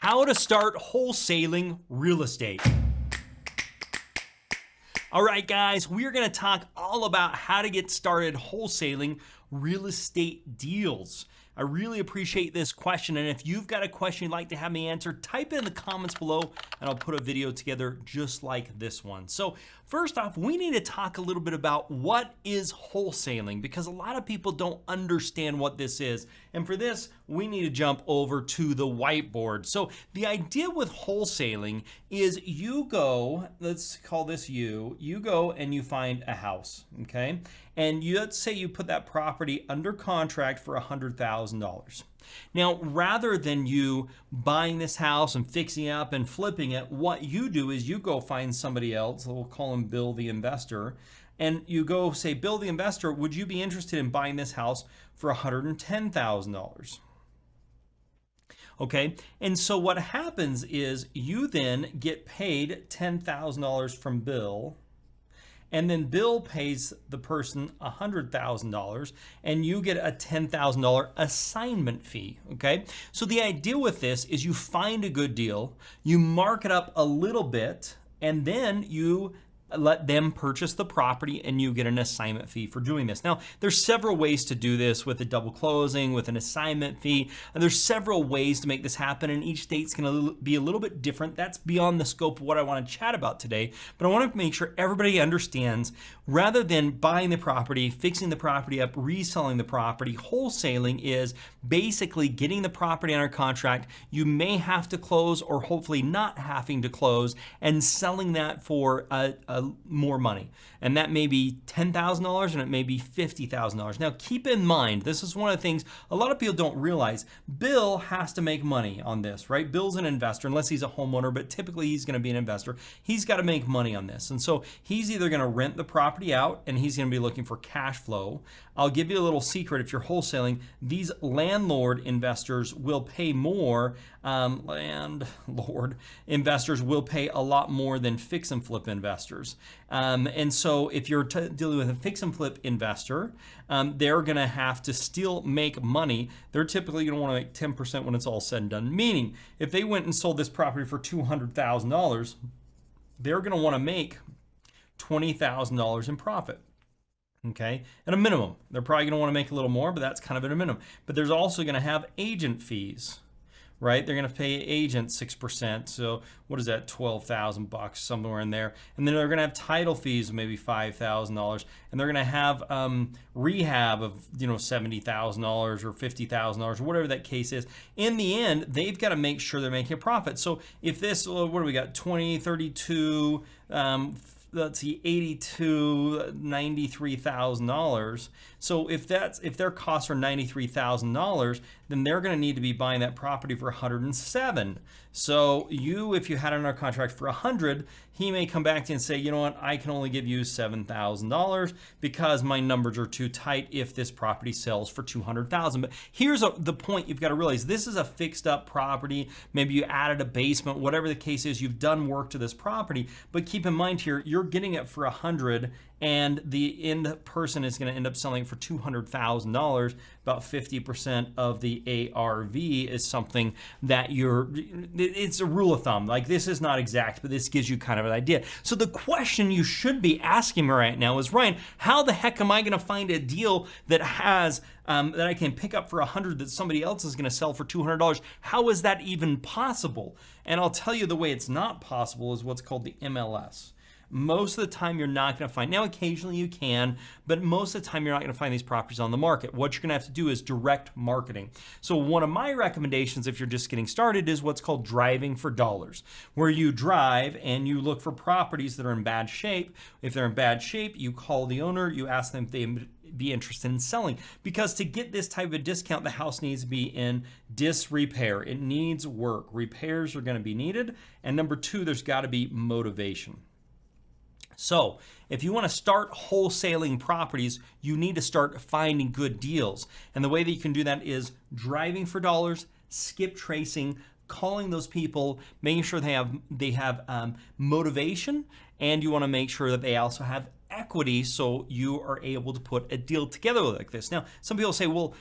How to start wholesaling real estate. All right, guys, we're going to talk all about how to get started wholesaling real estate deals. I really appreciate this question, and if you've got a question you'd like to have me answer, type it in the comments below and I'll put a video together just like this one. So first off, we need to talk a little bit about what is wholesaling, because a lot of people don't understand what this is. And for this, we need to jump over to the whiteboard. So the idea with wholesaling is you go, let's call this you go and you find a house, okay? And let's say you put that property under contract for $100,000. Now, rather than you buying this house and fixing it up and flipping it, what you do is you go find somebody else, we'll call him Bill the investor, and you go say, Bill the investor, would you be interested in buying this house for $110,000? Okay, and so what happens is you then get paid $10,000 from Bill, and then Bill pays the person $100,000 and you get a $10,000 assignment fee, okay? So the idea with this is you find a good deal, you mark it up a little bit, and then you let them purchase the property and you get an assignment fee for doing this. Now, there's several ways to do this with a double closing, with an assignment fee, and there's several ways to make this happen, and each state's gonna be a little bit different. That's beyond the scope of what I wanna chat about today, but I wanna make sure everybody understands, rather than buying the property, fixing the property up, reselling the property, wholesaling is basically getting the property under contract. You may have to close, or hopefully not having to close, and selling that for more money. And that may be $10,000 and it may be $50,000. Now keep in mind, this is one of the things a lot of people don't realize. Bill has to make money on this, right? Bill's an investor, unless he's a homeowner, but typically he's gonna be an investor. He's gotta make money on this. And so he's either gonna rent the property out and he's gonna be looking for cash flow. I'll give you a little secret if you're wholesaling. These landlord investors will pay more, landlord investors will pay a lot more than fix and flip investors. And so if you're dealing with a fix and flip investor, they're gonna have to still make money. They're typically gonna wanna make 10% when it's all said and done. Meaning, if they went and sold this property for $200,000, they're gonna wanna make $20,000 in profit. Okay, at a minimum. They're probably gonna wanna make a little more, but that's kind of at a minimum. But there's also gonna have agent fees, right? They're gonna pay agent 6%. So what is that, 12,000 bucks, somewhere in there. And then they're gonna have title fees of maybe $5,000. And they're gonna have rehab of, $70,000 or $50,000 or whatever that case is. In the end, they've gotta make sure they're making a profit. So if this, what do we got, 20, 32, let's see, $82,000, $93,000. So if their costs are $93,000, then they're going to need to be buying that property for $107,000. So if you had it under contract for $100,000, he may come back to you and say, you know what, I can only give you $7,000 because my numbers are too tight if this property sells for $200,000. But here's the point you've got to realize: this is a fixed up property. Maybe you added a basement, whatever the case is, you've done work to this property. But keep in mind here, you're getting it for $100,000, and the end person is going to end up selling for $200,000. About 50% of the ARV is something that it's a rule of thumb. Like, this is not exact, but this gives you kind of an idea. So the question you should be asking me right now is, Ryan, how the heck am I going to find a deal that has that I can pick up for $100,000 that somebody else is going to sell for $200? How is that even possible? And I'll tell you, the way it's not possible is what's called the MLS. Most of the time you're not going to find, now occasionally you can, but most of the time you're not going to find these properties on the market. What you're going to have to do is direct marketing. So one of my recommendations, if you're just getting started, is what's called driving for dollars, where you drive and you look for properties that are in bad shape. If they're in bad shape, you call the owner, you ask them if they be interested in selling, because to get this type of a discount, the house needs to be in disrepair. It needs work. Repairs are going to be needed. And number two, there's got to be motivation. So if you want to start wholesaling properties, you need to start finding good deals. And the way that you can do that is driving for dollars, skip tracing, calling those people, making sure they have motivation, and you want to make sure that they also have equity so you are able to put a deal together like this. Now, some people say, well,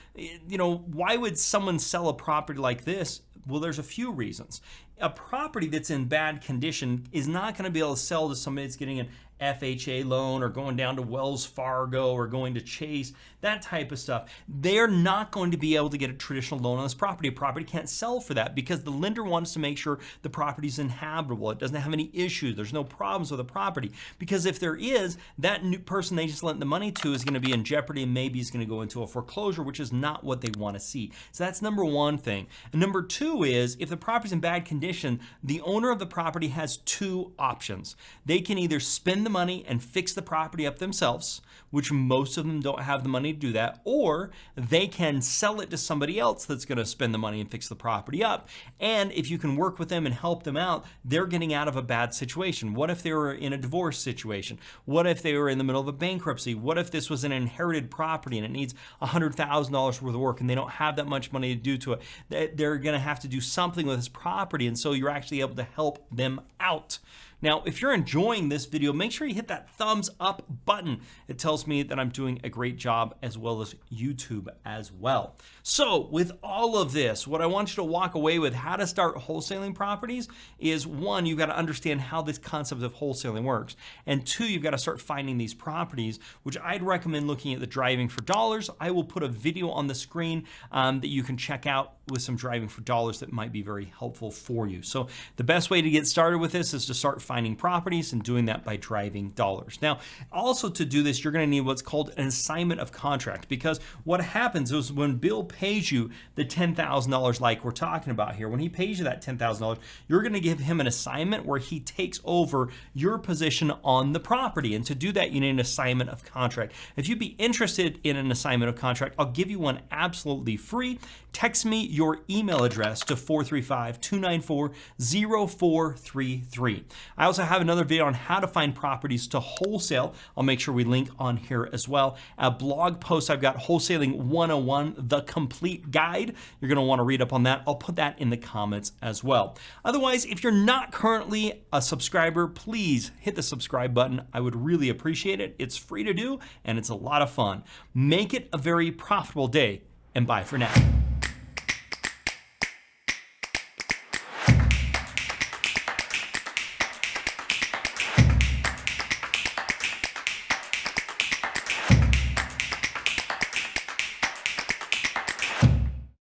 why would someone sell a property like this? Well, there's a few reasons. A property that's in bad condition is not going to be able to sell to somebody that's getting an FHA loan or going down to Wells Fargo or going to Chase, that type of stuff. They're not going to be able to get a traditional loan on this property. A property can't sell for that because the lender wants to make sure the property is inhabitable. It doesn't have any issues. There's no problems with the property. Because if there is, that new person they just lent the money to is going to be in jeopardy and maybe is going to go into a foreclosure, which is not what they want to see. So that's number one thing. And number two is if the property's in bad condition, the owner of the property has two options. They can either spend the money and fix the property up themselves, which most of them don't have the money to do that, or they can sell it to somebody else that's going to spend the money and fix the property up. And if you can work with them and help them out, they're getting out of a bad situation. What if they were in a divorce situation? What if they were in the middle of a bankruptcy? What if this was an inherited property and it needs $100,000 worth of work and they don't have that much money to do to it? They're going to have to do something with this property, and so you're actually able to help them out. Now, if you're enjoying this video, make sure you hit that thumbs up button. It tells me that I'm doing a great job, as well as YouTube as well. So with all of this, what I want you to walk away with how to start wholesaling properties is, one, you've got to understand how this concept of wholesaling works. And two, you've got to start finding these properties, which I'd recommend looking at the Driving for Dollars. I will put a video on the screen that you can check out with some Driving for Dollars that might be very helpful for you. So the best way to get started with this is to start finding properties, and doing that by driving dollars. Now, also to do this, you're going to need what's called an assignment of contract, because what happens is when Bill pays you the $10,000 like we're talking about here, when he pays you that $10,000, you're going to give him an assignment where he takes over your position on the property. And to do that, you need an assignment of contract. If you'd be interested in an assignment of contract, I'll give you one absolutely free. Text me your email address to 435-294-0433. I also have another video on how to find properties to wholesale. I'll make sure we link on here as well. A blog post I've got, Wholesaling 101, the complete guide. You're going to want to read up on that. I'll put that in the comments as well. Otherwise, if you're not currently a subscriber, please hit the subscribe button. I would really appreciate it. It's free to do and it's a lot of fun. Make it a very profitable day, and bye for now.